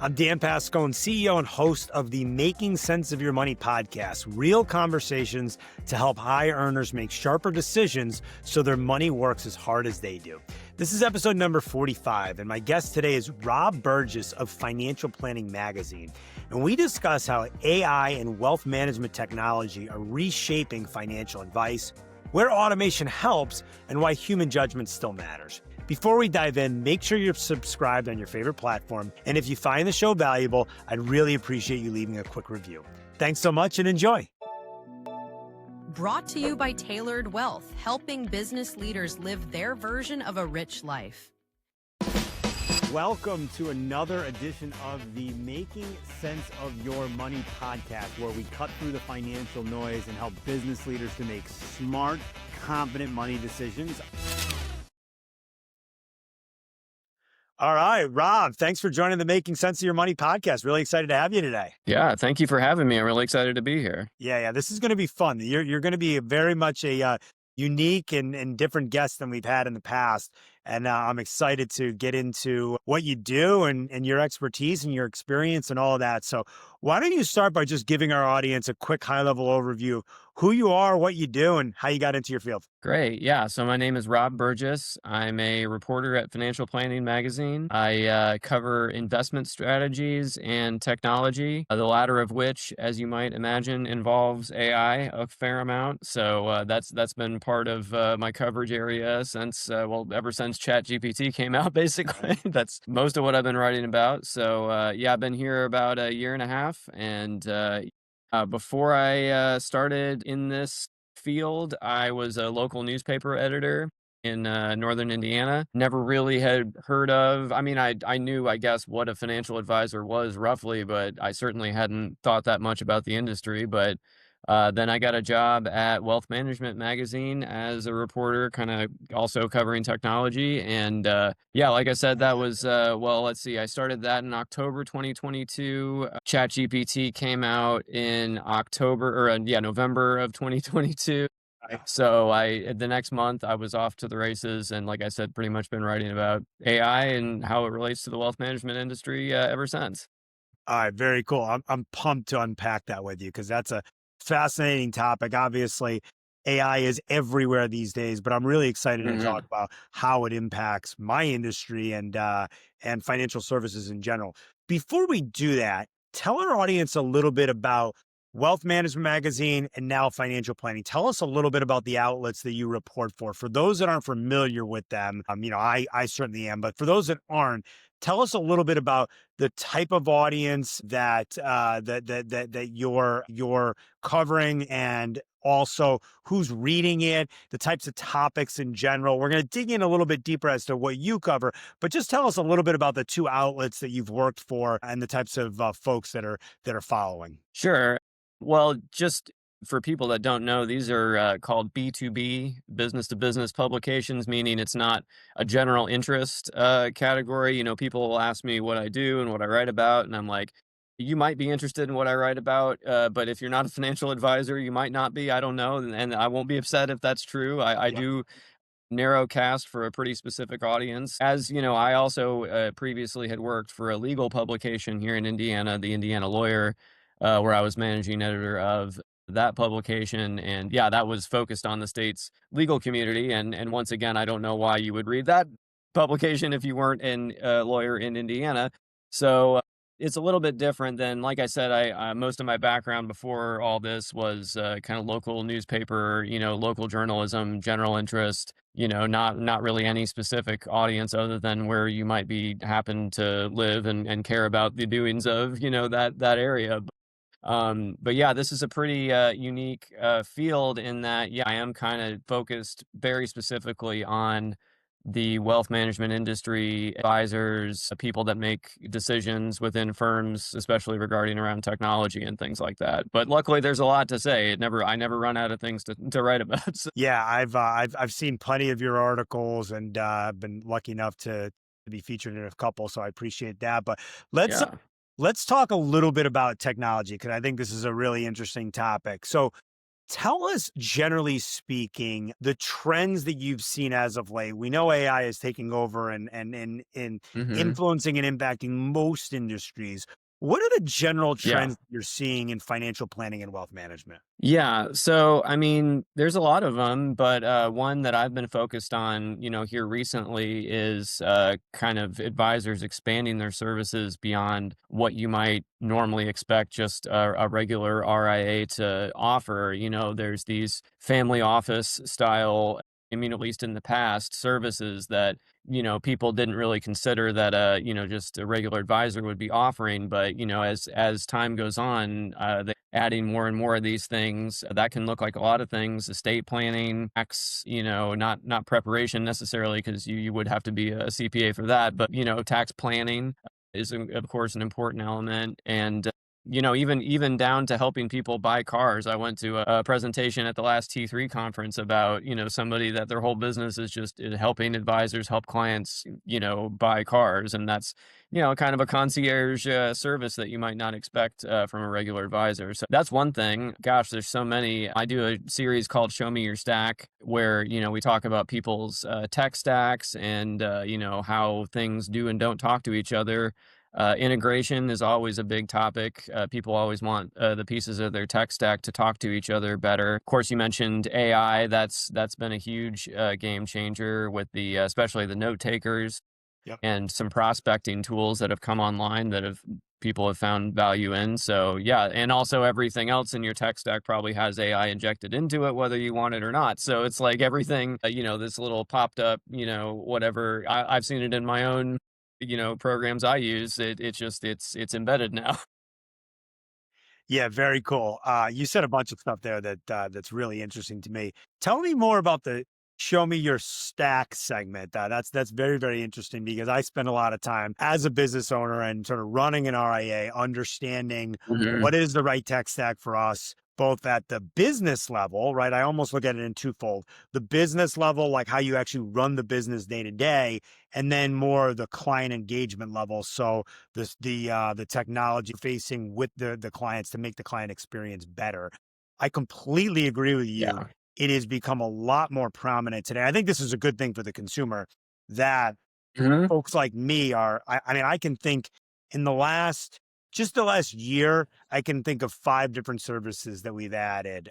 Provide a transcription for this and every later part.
I'm Dan Pascone, CEO and host of the Making Sense of Your Money podcast, real conversations to help high earners make sharper decisions so their money works as hard as they do. This is episode number 45, and my guest today is Rob Burgess of Financial Planning Magazine. And we discuss how AI and wealth management technology are reshaping financial advice, where automation helps, and why human judgment still matters. Before we dive in, make sure you're subscribed on your favorite platform. And if you find the show valuable, I'd really appreciate you leaving a quick review. Thanks so much and enjoy. Brought to you by Tailored Wealth, helping business leaders live their version of a rich life. Welcome to another edition of the Making Sense of Your Money podcast, where we cut through the financial noise and help business leaders to make smart, confident money decisions. All right, Rob, thanks for joining the Making Sense of Your Money podcast. Really excited to have you today. Yeah, thank you for having me. I'm really excited to be here. Yeah, this is going to be fun. You're going to be very much a unique and different guest than we've had in the past. And I'm excited to get into what you do and your expertise and your experience and all of that. So why don't you start by just giving our audience a quick high-level overview of who you are, what you do, and how you got into your field? Great. Yeah. So my name is Rob Burgess. I'm a reporter at Financial Planning Magazine. I cover investment strategies and technology, the latter of which, as you might imagine, involves AI a fair amount. So that's been part of my coverage area since, ever since ChatGPT came out, basically. That's most of what I've been writing about. So I've been here about a year and a half. And before I started in this field, I was a local newspaper editor in northern Indiana. Never really had heard of, I knew, I guess, what a financial advisor was roughly, but I certainly hadn't thought that much about the industry. But then I got a job at Wealth Management Magazine as a reporter, kind of also covering technology. And like I said, that was, I started that in October 2022. ChatGPT came out in November of 2022. So the next month I was off to the races, and like I said, pretty much been writing about AI and how it relates to the wealth management industry ever since. All right, very cool. I'm pumped to unpack that with you because that's a fascinating topic. Obviously, AI is everywhere these days, but I'm really excited to talk about how it impacts my industry and financial services in general. Before we do that, tell our audience a little bit about Wealth Management Magazine and now Financial Planning. Tell us a little bit about the outlets that you report for. For those that aren't familiar with them, I certainly am, but for those that aren't, tell us a little bit about the type of audience that you're covering, and also who's reading it, the types of topics in general. We're going to dig in a little bit deeper as to what you cover, but just tell us a little bit about the two outlets that you've worked for and the types of folks that are following. Sure. Well, just for people that don't know, these are called B2B, business to business publications, meaning it's not a general interest category. People will ask me what I do and what I write about, and I'm like, you might be interested in what I write about, but if you're not a financial advisor, you might not be. I don't know, and I won't be upset if that's true. I do narrow cast for a pretty specific audience. As you know, I also previously had worked for a legal publication here in Indiana, the Indiana Lawyer, where I was managing editor of that publication. And that was focused on the state's legal community. And once again, I don't know why you would read that publication if you weren't a lawyer in Indiana. So it's a little bit different than, like I said, I most of my background before all this was kind of local newspaper, local journalism, general interest, not really any specific audience other than where you might happen to live and care about the doings of, that area. But this is a pretty unique field in that, I am kind of focused very specifically on the wealth management industry, advisors, people that make decisions within firms, especially regarding around technology and things like that. But luckily, there's a lot to say. I never run out of things to write about. So. Yeah, I've seen plenty of your articles, and I've been lucky enough to be featured in a couple, so I appreciate that. But let's talk a little bit about technology, because I think this is a really interesting topic. So Tell us, generally speaking, the trends that you've seen as of late. We know AI is taking over and Hmm. influencing and impacting most industries. What are the general Yeah. trends you're seeing in financial planning and wealth management? Yeah. So, I mean, there's a lot of them, but one that I've been focused on, here recently is kind of advisors expanding their services beyond what you might normally expect just a regular RIA to offer. There's these family office style, I mean, at least in the past, services that people didn't really consider that just a regular advisor would be offering. But as time goes on, they adding more and more of these things that can look like a lot of things: estate planning, tax, not preparation necessarily, because you would have to be a CPA for that, but tax planning is of course an important element. And even down to helping people buy cars. I went to a presentation at the last T3 conference about, somebody that their whole business is just helping advisors help clients, buy cars. And that's, kind of a concierge service that you might not expect from a regular advisor. So that's one thing. Gosh, there's so many. I do a series called Show Me Your Stack, where, we talk about people's tech stacks and, how things do and don't talk to each other. Integration is always a big topic. People always want the pieces of their tech stack to talk to each other better. Of course, you mentioned AI. That's been a huge game changer with the especially the note takers Yep. and some prospecting tools that have come online that have people have found value in. So yeah, and also everything else in your tech stack probably has AI injected into it, whether you want it or not. So it's like everything, this little popped up, whatever. I've seen it in my own, programs I use. It's embedded now. Yeah, very cool. You said a bunch of stuff there that's really interesting to me. Tell me more about the "Show Me Your Stack" segment. That's very very interesting because I spend a lot of time as a business owner and sort of running an RIA, understanding Mhm. what is the right tech stack for us, both at the business level, right? I almost look at it in twofold: the business level, like how you actually run the business day to day, and then more the client engagement level. So the technology facing with the clients to make the client experience better. I completely agree with you. Yeah. It has become a lot more prominent today. I think this is a good thing for the consumer that Mhm. folks like me are. I mean, I can think in just the last year, I can think of 5 different services that we've added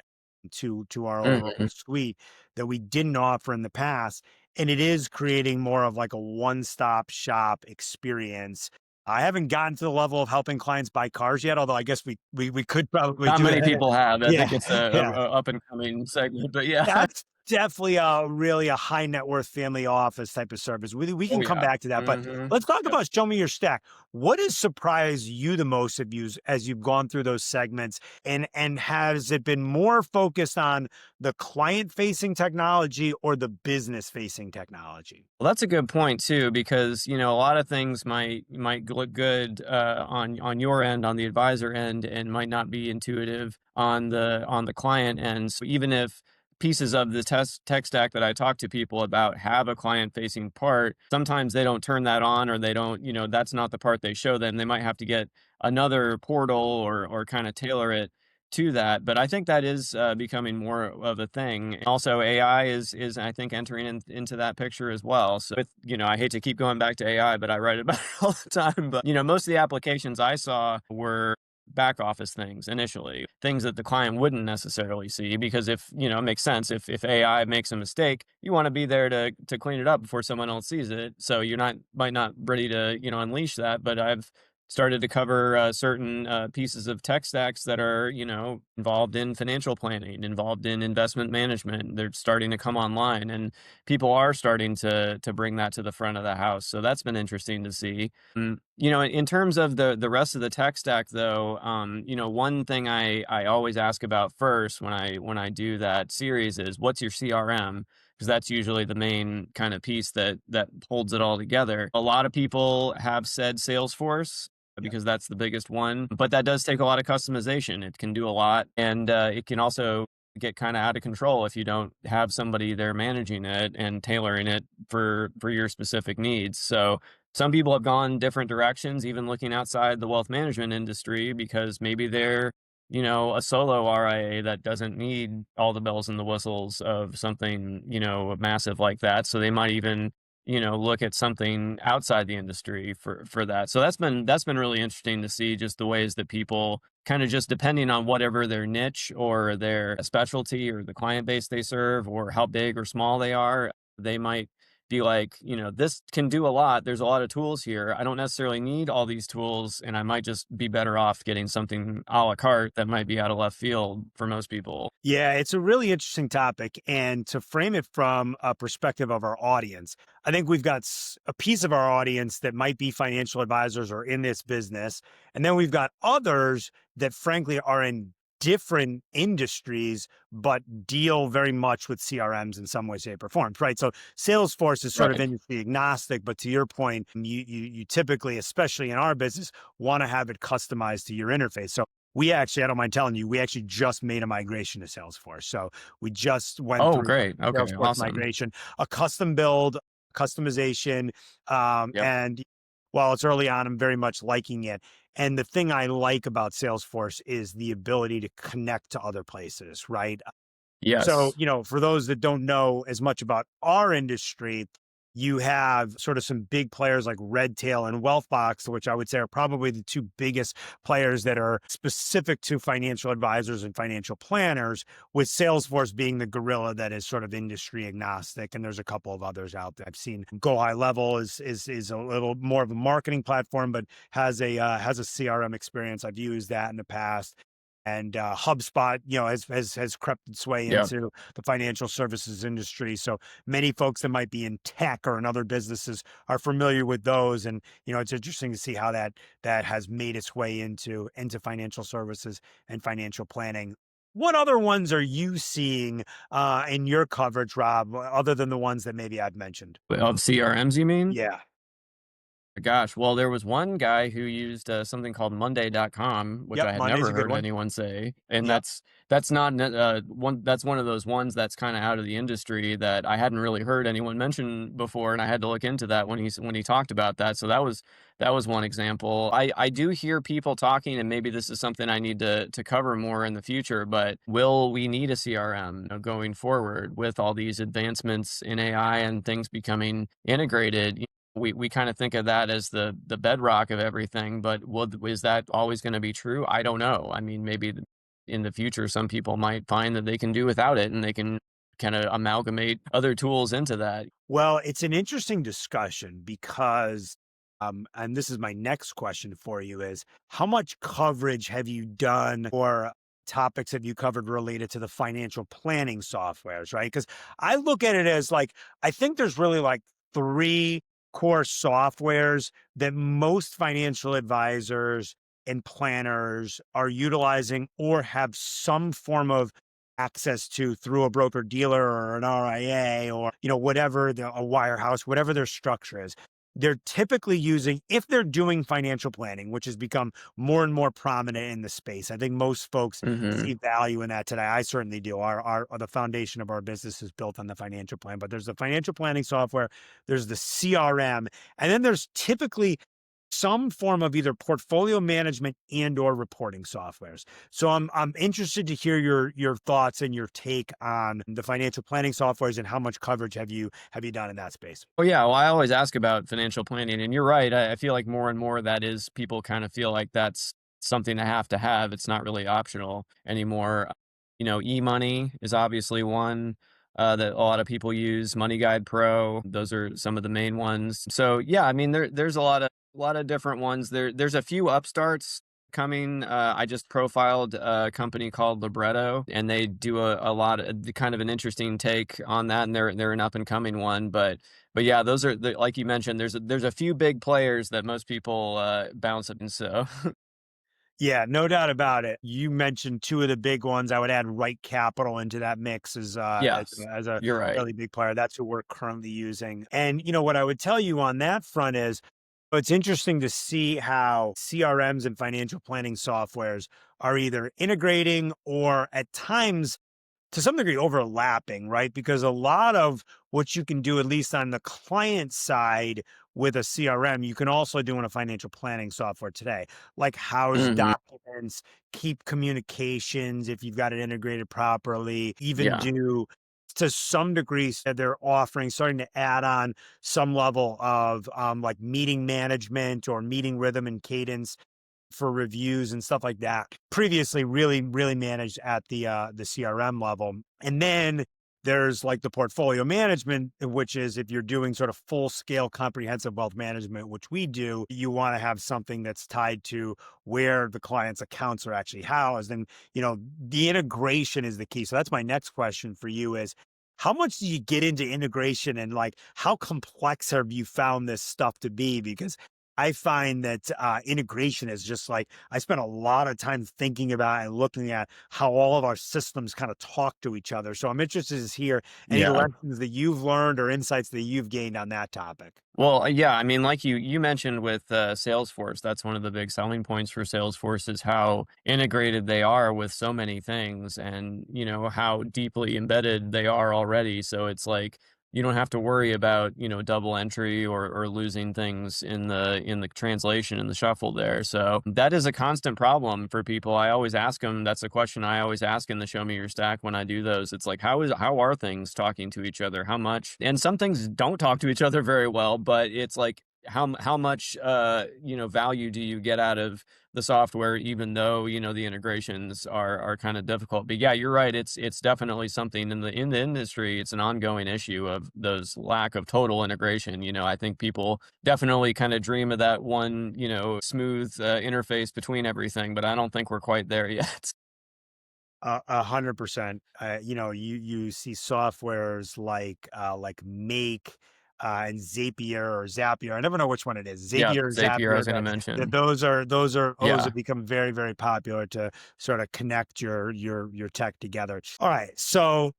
to our overall Mhm. suite that we didn't offer in the past. And it is creating more of like a one-stop shop experience. I haven't gotten to the level of helping clients buy cars yet, although I guess we could probably Not do many that. people have. I Yeah, think it's yeah. a up and coming segment, but yeah. That's definitely a really a high net worth family office type of service. We Oh, can come yeah. back to that, but Mhm. let's talk Yep. about Show Me Your Stack. What has surprised you the most of you as you've gone through those segments? And has it been more focused on the client facing technology or the business facing technology? Well, that's a good point too, because a lot of things might look good on your end, on the advisor end, and might not be intuitive on the client end. So even if pieces of the tech stack that I talk to people about have a client facing part, sometimes they don't turn that on, or they don't, that's not the part they show them. They might have to get another portal or kind of tailor it to that. But I think that is becoming more of a thing. Also, AI is I think entering into that picture as well. So with, I hate to keep going back to AI, but I write about it all the time. But most of the applications I saw were back office things initially, things that the client wouldn't necessarily see, because if it makes sense, if AI makes a mistake, you want to be there to clean it up before someone else sees it. So you're not might not ready to unleash that. But I've started to cover certain pieces of tech stacks that are, involved in financial planning, involved in investment management. They're starting to come online, and people are starting to bring that to the front of the house. So that's been interesting to see. In terms of the rest of the tech stack, though, one thing I always ask about first when I do that series is, what's your CRM? Because that's usually the main kind of piece that holds it all together. A lot of people have said Salesforce, because that's the biggest one. But that does take a lot of customization. It can do a lot, and it can also get kind of out of control if you don't have somebody there managing it and tailoring it for your specific needs. So some people have gone different directions, even looking outside the wealth management industry, because maybe they're a solo RIA that doesn't need all the bells and the whistles of something, massive like that. So they might even, look at something outside the industry for that. So that's been really interesting to see just the ways that people kind of just depending on whatever their niche or their specialty or the client base they serve or how big or small they are, they might be like, this can do a lot. There's a lot of tools here. I don't necessarily need all these tools, and I might just be better off getting something a la carte that might be out of left field for most people. Yeah, it's a really interesting topic. And to frame it from a perspective of our audience, I think we've got a piece of our audience that might be financial advisors or in this business. And then we've got others that frankly are in different industries, but deal very much with CRMs in some way, shape, or form, right? So Salesforce is sort of Right. industry agnostic, but to your point, you typically, especially in our business, want to have it customized to your interface. So we actually, I don't mind telling you, we actually just made a migration to Salesforce. So we just went Oh, through great. a Okay. Salesforce Awesome. migration, a custom build, customization. Yep. And while it's early on, I'm very much liking it. And the thing I like about Salesforce is the ability to connect to other places, right? So, Yes. for those that don't know as much about our industry, you have sort of some big players like Redtail and Wealthbox, which I would say are probably the two biggest players that are specific to financial advisors and financial planners, with Salesforce being the gorilla that is sort of industry agnostic. And there's a couple of others out there. I've seen Go High Level is a little more of a marketing platform, but has a CRM experience. I've used that in the past. And HubSpot, has crept its way Yep. into the financial services industry. So many folks that might be in tech or in other businesses are familiar with those. And it's interesting to see how that has made its way into financial services and financial planning. What other ones are you seeing in your coverage, Rob, other than the ones that maybe I've mentioned? Of CRMs, you mean? Yeah. Gosh, well, there was one guy who used something called Monday.com, which Yep. I had Monday's never a good heard one. anyone say, and Yep. that's not one. That's one of those ones that's kind of out of the industry that I hadn't really heard anyone mention before, and I had to look into that when he talked about that. So that was one example. I do hear people talking, and maybe this is something I need to cover more in the future. But will we need a CRM going forward with all these advancements in AI and things becoming integrated? We kind of think of that as the bedrock of everything, but is that always going to be true? I don't know. I mean, maybe in the future, some people might find that they can do without it and they can kind of amalgamate other tools into that. Well, it's an interesting discussion because, and this is my next question for you is how much coverage have you done or topics have you covered related to the financial planning softwares, right? Because I look at it as like, I think there's really like three core softwares that most financial advisors and planners are utilizing or have some form of access to through a broker dealer or an RIA or whatever a wirehouse, whatever their structure is. They're typically using, if they're doing financial planning, which has become more and more prominent in the space. I think most folks Hmm. see value in that today. I certainly do. Our the foundation of our business is built on the financial plan, but there's the financial planning software, there's the CRM, and then there's typically some form of either portfolio management and or reporting softwares. So I'm interested to hear your thoughts and your take on the financial planning softwares and how much coverage have you done in that space? Oh yeah, well, I always ask about financial planning, and you're right. I feel like more and more that is people kind of feel like that's something to have to have. It's not really optional anymore. eMoney is obviously one that a lot of people use. Money Guide Pro, those are some of the main ones. So yeah, I mean there's a lot of different ones. There's a few upstarts coming. I just profiled a company called Libretto, and they do a lot of kind of an interesting take on that, and they're an up and coming one. But yeah, those are like you mentioned. There's a few big players that most people bounce up, and so Yeah, no doubt about it. You mentioned two of the big ones. I would add RightCapital into that mix yes, as a you're right. fairly big player. That's who we're currently using. And what I would tell you on that front is it's interesting to see how CRMs and financial planning softwares are either integrating or at times to some degree overlapping, right? Because a lot of what you can do, at least on the client side with a CRM, you can also do in a financial planning software today, like house Hmm. documents, keep communications if you've got it integrated properly, even Yeah. do to some degree that they're offering, starting to add on some level of like meeting management or meeting rhythm and cadence for reviews and stuff like that. Previously, really managed at the CRM level, and then there's like the portfolio management, which is if you're doing sort of full scale comprehensive wealth management, which we do, you want to have something that's tied to where the client's accounts are actually housed, and the integration is the key. So that's my next question for you: is how much do you get into integration, and like how complex have you found this stuff to be? Because I find that integration is just like I spent a lot of time thinking about and looking at how all of our systems kind of talk to each other. So I'm interested to hear any Yeah. lessons that you've learned or insights that you've gained on that topic. Well, yeah, I mean, like you mentioned with Salesforce, that's one of the big selling points for Salesforce is how integrated they are with so many things, and how deeply embedded they are already. So it's like you don't have to worry about double entry or losing things in the translation in the shuffle there. So that is a constant problem for people. I always ask them. That's a question I always ask in the Show Me Your Stack when I do those. It's like how are things talking to each other? How much? And some things don't talk to each other very well, but it's like how much value do you get out of the software, even though the integrations are kind of difficult. But yeah, you're right, it's definitely something in the industry. It's an ongoing issue of those lack of total integration. I think people definitely kind of dream of that one smooth interface between everything, but I don't think we're quite there yet. 100%. You see softwares like Make and Zapier or Zapier. I never know which one it is. Yeah, Zapier, Zapier I was Zapier. going to That mention. those Yeah. have become very popular to sort of connect your tech together. All right, so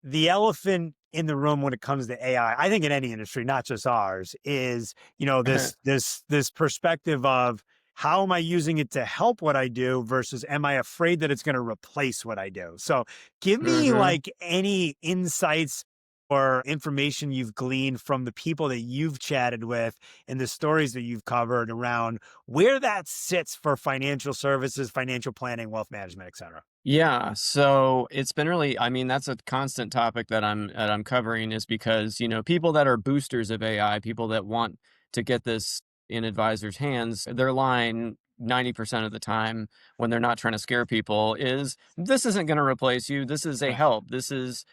the elephant in the room when it comes to AI, I think in any industry, not just ours, is this perspective of how am I using it to help what I do versus am I afraid that it's going to replace what I do? So give me Hmm. like any insights or information you've gleaned from the people that you've chatted with and the stories that you've covered around where that sits for financial services, financial planning, wealth management, et cetera. Yeah, so it's been really, I mean, that's a constant topic that I'm covering is because, people that are boosters of AI, people that want to get this in advisors' hands, their line 90% of the time when they're not trying to scare people is this isn't going to replace you. This is a Right. help. This is,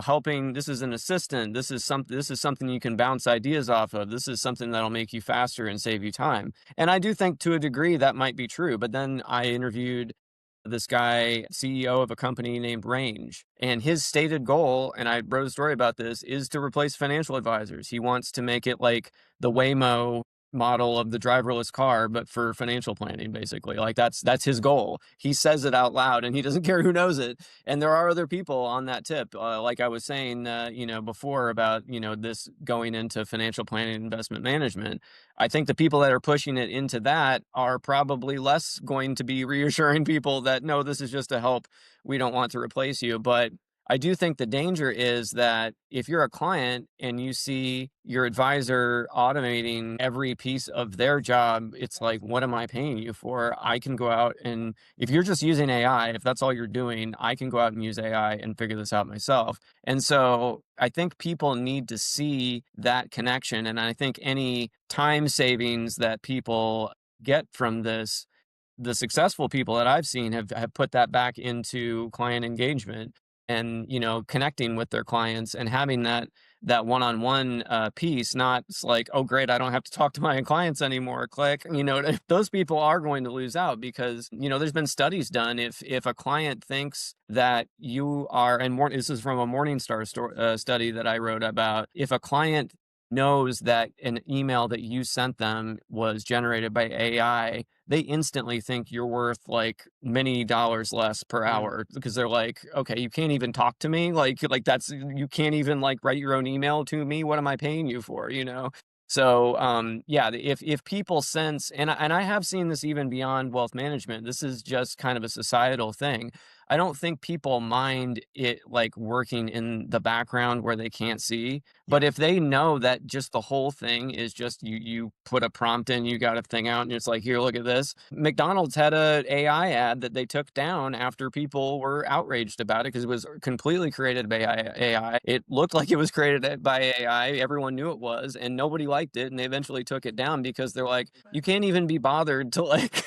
helping. This is an assistant. This is something you can bounce ideas off of. This is something that'll make you faster and save you time. And I do think to a degree that might be true. But then I interviewed this guy, CEO of a company named Range. And his stated goal, and I wrote a story about this, is to replace financial advisors. He wants to make it like the Waymo model of the driverless car, but for financial planning, basically. Like that's his goal. He says it out loud and he doesn't care who knows it. And there are other people on that tip. Like I was saying, before about, this going into financial planning and investment management. I think the people that are pushing it into that are probably less going to be reassuring people that no, this is just a help. We don't want to replace you. But I do think the danger is that if you're a client and you see your advisor automating every piece of their job, it's like, what am I paying you for? I can go out and if you're just using AI, if that's all you're doing, I can go out and use AI and figure this out myself. And so I think people need to see that connection. And I think any time savings that people get from this, the successful people that I've seen have put that back into client engagement and connecting with their clients and having that one-on-one piece. Not it's like, oh great, I don't have to talk to my clients anymore, click. Those people are going to lose out because there's been studies done. If a client thinks that you are, and more, this is from a Morningstar study that I wrote about, if a client knows that an email that you sent them was generated by AI, they instantly think you're worth like many dollars less per hour because they're like, okay, you can't even talk to me. Like that's, you can't even like write your own email to me. What am I paying you for? So yeah, if people sense, and I have seen this even beyond wealth management, this is just kind of a societal thing. I don't think people mind it like working in the background where they can't see. Yeah. But if they know that just the whole thing is just you put a prompt in, you got a thing out, and it's like, here, look at this. McDonald's had a AI ad that they took down after people were outraged about it because it was completely created by AI. It looked like it was created by AI. Everyone knew it was, and nobody liked it. And they eventually took it down because they're like, you can't even be bothered to like,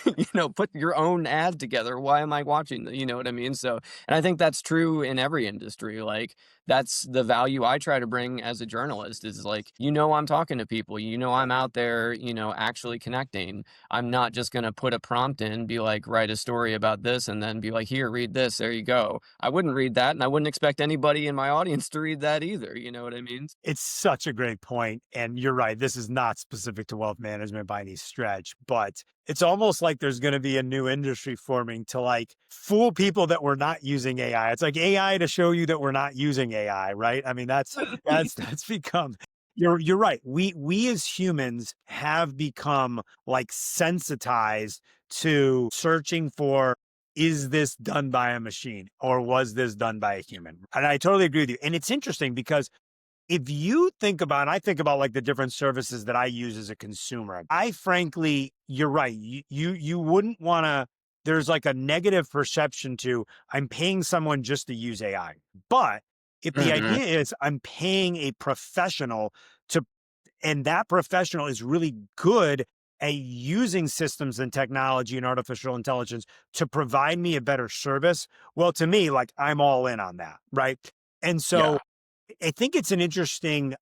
put your own ad together. Why am I watching? You know what I mean? So, and I think that's true in every industry. Like, that's the value I try to bring as a journalist is like, I'm talking to people, I'm out there, actually connecting. I'm not just going to put a prompt in, be like, write a story about this, and then be like, here, read this. There you go. I wouldn't read that. And I wouldn't expect anybody in my audience to read that either. You know what I mean? It's such a great point. And you're right. This is not specific to wealth management by any stretch, but it's almost like there's going to be a new industry forming to like fool people that we're not using AI. It's like AI to show you that we're not using AI, right? I mean, that's become. You're right. We as humans have become like sensitized to searching for, is this done by a machine or was this done by a human? And I totally agree with you. And it's interesting because if you think about, and I think about like the different services that I use as a consumer, I frankly, you're right. You wouldn't want to, there's like a negative perception to, I'm paying someone just to use AI. But if the idea is I'm paying a professional to, and that professional is really good at using systems and technology and artificial intelligence to provide me a better service, well, to me, like I'm all in on that, right? And so Yeah. I think it's an interesting,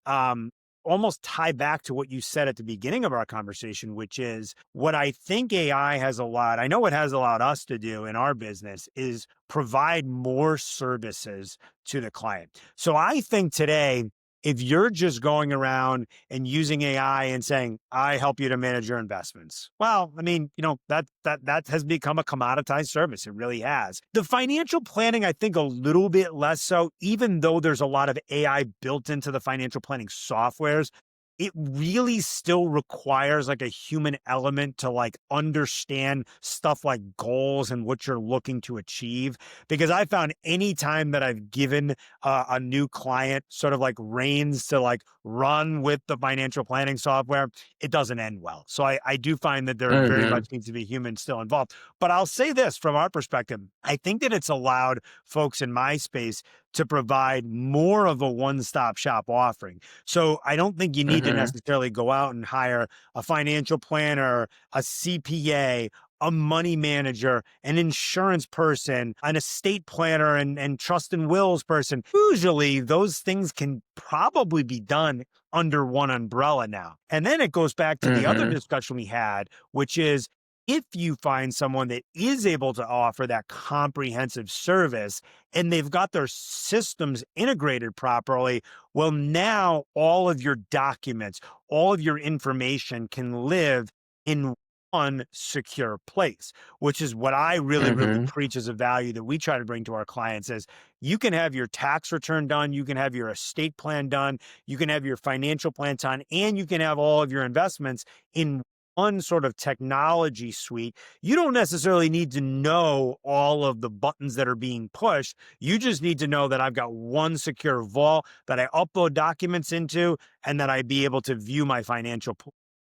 almost tie back to what you said at the beginning of our conversation, which is what I think AI has allowed. I know what has allowed us to do in our business is provide more services to the client. So I think today, if you're just going around and using AI and saying, I help you to manage your investments. Well, I mean, that has become a commoditized service. It really has. The financial planning, I think a little bit less so, even though there's a lot of AI built into the financial planning softwares, it really still requires like a human element to like understand stuff like goals and what you're looking to achieve. Because I found any time that I've given a new client sort of like reins to like run with the financial planning software, it doesn't end well. So I do find that there very much needs to be humans still involved. But I'll say this from our perspective, I think that it's allowed folks in my space to provide more of a one-stop shop offering. So I don't think you need to necessarily go out and hire a financial planner, a CPA, a money manager, an insurance person, an estate planner, and trust and wills person. Usually those things can probably be done under one umbrella now. And then it goes back to the other discussion we had, which is if you find someone that is able to offer that comprehensive service and they've got their systems integrated properly, well, now all of your documents, all of your information can live in one secure place, which is what I really preach as a value that we try to bring to our clients is you can have your tax return done, you can have your estate plan done, you can have your financial plan done, and you can have all of your investments in one sort of technology suite. You don't necessarily need to know all of the buttons that are being pushed. You just need to know that I've got one secure vault that I upload documents into and that I be able to view my financial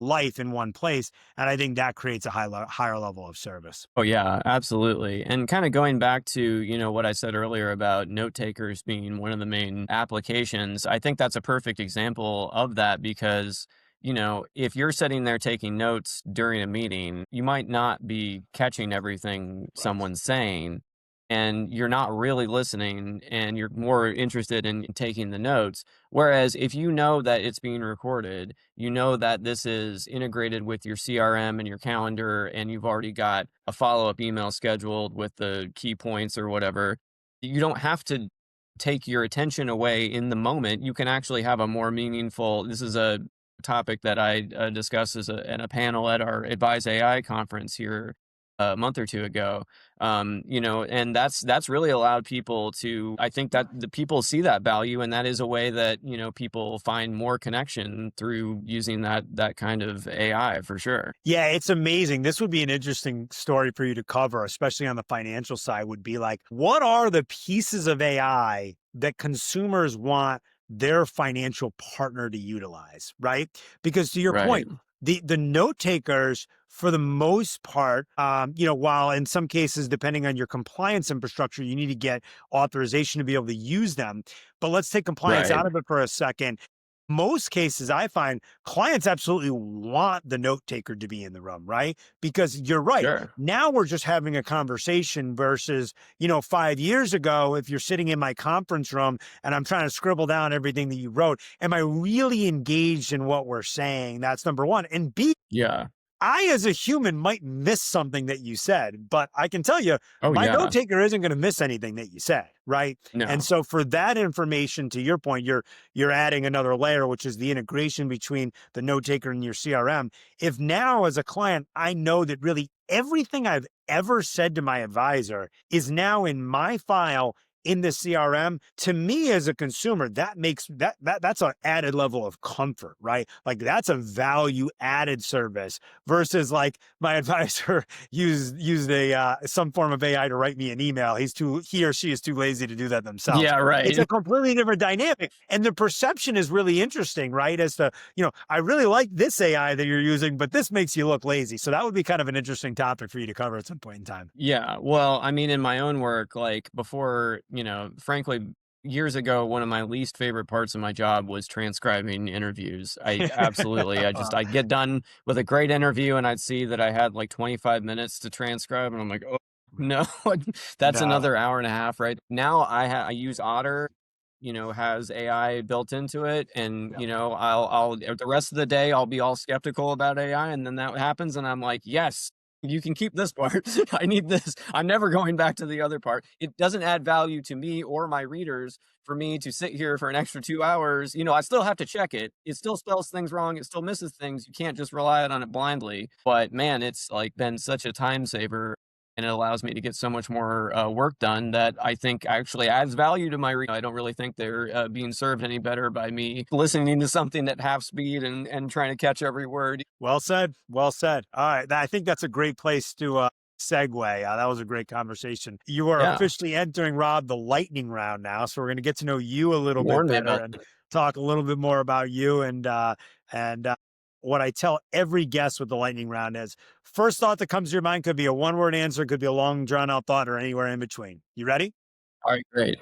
life in one place. And I think that creates a higher level of service. Oh yeah, absolutely. And kind of going back to, what I said earlier about note takers being one of the main applications, I think that's a perfect example of that because if you're sitting there taking notes during a meeting, you might not be catching everything someone's saying, and you're not really listening, and you're more interested in taking the notes. Whereas if you know that it's being recorded, you know that this is integrated with your CRM and your calendar, and you've already got a follow-up email scheduled with the key points or whatever, you don't have to take your attention away in the moment. You can actually have a more meaningful, this is a topic that I discussed in a panel at our Advise AI conference here a month or two ago. And that's really allowed people to, I think that the people see that value, and that is a way that, people find more connection through using that kind of AI for sure. Yeah, it's amazing. This would be an interesting story for you to cover, especially on the financial side, would be like, what are the pieces of AI that consumers want their financial partner to utilize, right? Because to your Right. point, the note takers, for the most part, while in some cases, depending on your compliance infrastructure, you need to get authorization to be able to use them. But let's take compliance Right. out of it for a second. Most cases, I find clients absolutely want the note taker to be in the room, right? Because you're right. Sure. Now we're just having a conversation versus, 5 years ago, if you're sitting in my conference room and I'm trying to scribble down everything that you wrote, am I really engaged in what we're saying? That's number one. And B, Yeah. I, as a human, might miss something that you said, but I can tell you, Oh, my note yeah. taker isn't going to miss anything that you said, right? And No. so, for that information, to your point, you're adding another layer, which is the integration between the note taker and your CRM. If now, as a client, I know that really everything I've ever said to my advisor is now in my file in the CRM, to me as a consumer, that makes that's an added level of comfort, right? Like, that's a value added service versus like my advisor used a some form of AI to write me an email. He or she is too lazy to do that themselves. Yeah. It's Right. a completely different dynamic. And the perception is really interesting, right? As to, I really like this AI that you're using, but this makes you look lazy. So that would be kind of an interesting topic for you to cover at some point in time. Yeah. Well, I mean, in my own work, like before, frankly, years ago, one of my least favorite parts of my job was transcribing interviews. I'd get done with a great interview and I'd see that I had like 25 minutes to transcribe. And I'm like, oh, no, that's No. another hour and a half, right? Now I use Otter, has AI built into it. And, Yep. I'll, the rest of the day, I'll be all skeptical about AI. And then that happens. And I'm like, yes, you can keep this part. I need this. I'm never going back to the other part. It doesn't add value to me or my readers for me to sit here for an extra 2 hours. I still have to check it. It still spells things wrong. It still misses things. You can't just rely on it blindly. But man, it's like been such a time saver. And it allows me to get so much more work done that I think actually adds value to my readers. I don't really think they're being served any better by me listening to something at half speed and trying to catch every word. Well said. Well said. All right. I think that's a great place to segue. That was a great conversation. You are Yeah. officially entering, Rob, the lightning round now. So we're going to get to know you a little bit Warn me better about and it. talk a little bit more about you. And what I tell every guest with the lightning round is, first thought that comes to your mind could be a one-word answer, could be a long drawn out thought, or anywhere in between. You ready? All right, great.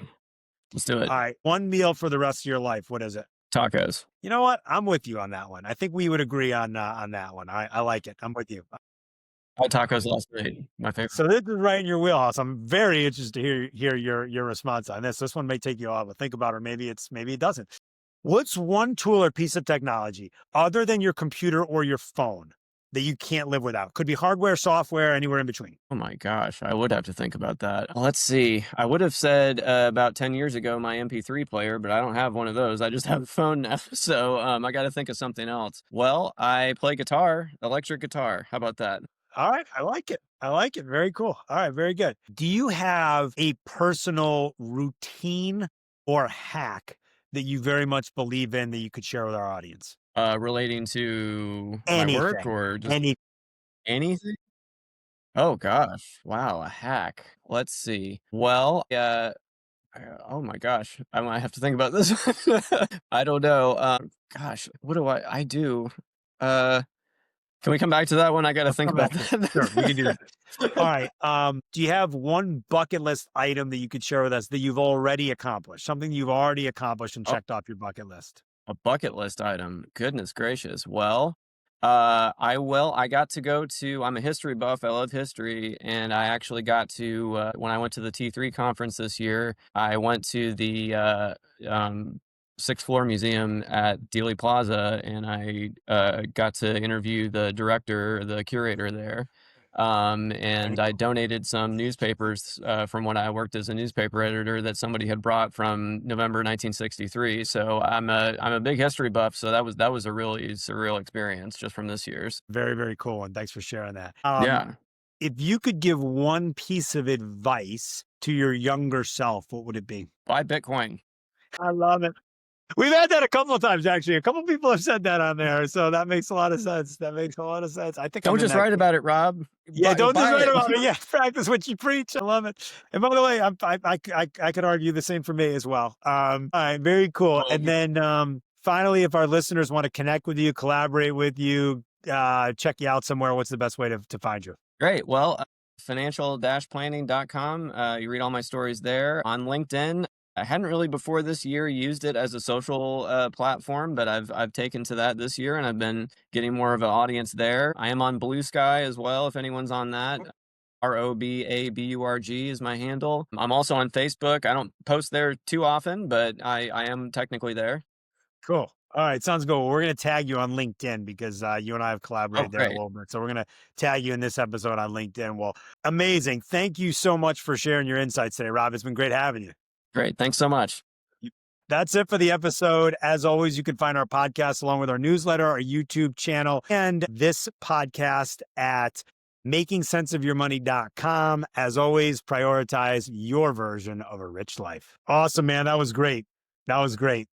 Let's do it. All right. One meal for the rest of your life. What is it? Tacos. You know what? I'm with you on that one. I think we would agree on that one. I like it. I'm with you. I had tacos last night. My favorite. So this is right in your wheelhouse. I'm very interested to hear your response on this. This one may take you a while to think about, or maybe it doesn't. What's one tool or piece of technology other than your computer or your phone that you can't live without? Could be hardware, software, anywhere in between. Oh my gosh, I would have to think about that. Let's see. I would have said about 10 years ago my MP3 player, but I don't have one of those. I just have a phone now. So I got to think of something else. Well, I play guitar, electric guitar. How about that? All right. I like it. I like it. Very cool. All right. Very good. Do you have a personal routine or hack that you very much believe in that you could share with our audience? Relating to my work Anything. or just Any anything? Oh gosh. Wow, a hack. Let's see. Well, oh my gosh. I might have to think about this. I don't know. Gosh, what do I do? Uh can we come back to that one? I got to Let's think come about back to it. Sure, we can do that. All that. right. Do you have one bucket list item that you could share with us that you've already accomplished? Something you've already accomplished and Oh, checked off your bucket list? a bucket list item. Goodness gracious. Well, I got to go to, I'm a history buff. I love history. And I actually got to, when I went to the T3 conference this year, I went to the sixth floor museum at Dealey Plaza and I got to interview the director, the curator there. Very And I cool. donated some newspapers from when I worked as a newspaper editor that somebody had brought from November 1963. So I'm a big history buff. So that was a really surreal experience just from this year's. Very, very cool. And thanks for sharing that. Yeah. if you could give one piece of advice to your younger self, what would it be? Buy Bitcoin. I love it. We've had that a couple of times, actually. A couple of people have said that on there. So that makes a lot of sense. That makes a lot of sense. I think Don't just write about it, Rob. Yeah, don't just buy write it. about it. Yeah, practice what you preach. I love it. And by the way, I could argue the same for me as well. All right, very cool. And then finally, if our listeners want to connect with you, collaborate with you, check you out somewhere, what's the best way to find you? Great. Well, financial-planning.com. You read all my stories there. On LinkedIn, I hadn't really before this year used it as a social platform, but I've taken to that this year, and I've been getting more of an audience there. I am on Blue Sky as well, if anyone's on that. ROBABURG is my handle. I'm also on Facebook. I don't post there too often, but I am technically there. Cool. All right. Sounds good. Well, we're going to tag you on LinkedIn because you and I have collaborated there a little bit. So we're going to tag you in this episode on LinkedIn. Well, amazing. Thank you so much for sharing your insights today, Rob. It's been great having you. Great. Thanks so much. That's it for the episode. As always, you can find our podcast along with our newsletter, our YouTube channel, and this podcast at makingsenseofyourmoney.com. As always, prioritize your version of a rich life. Awesome, man. That was great. That was great.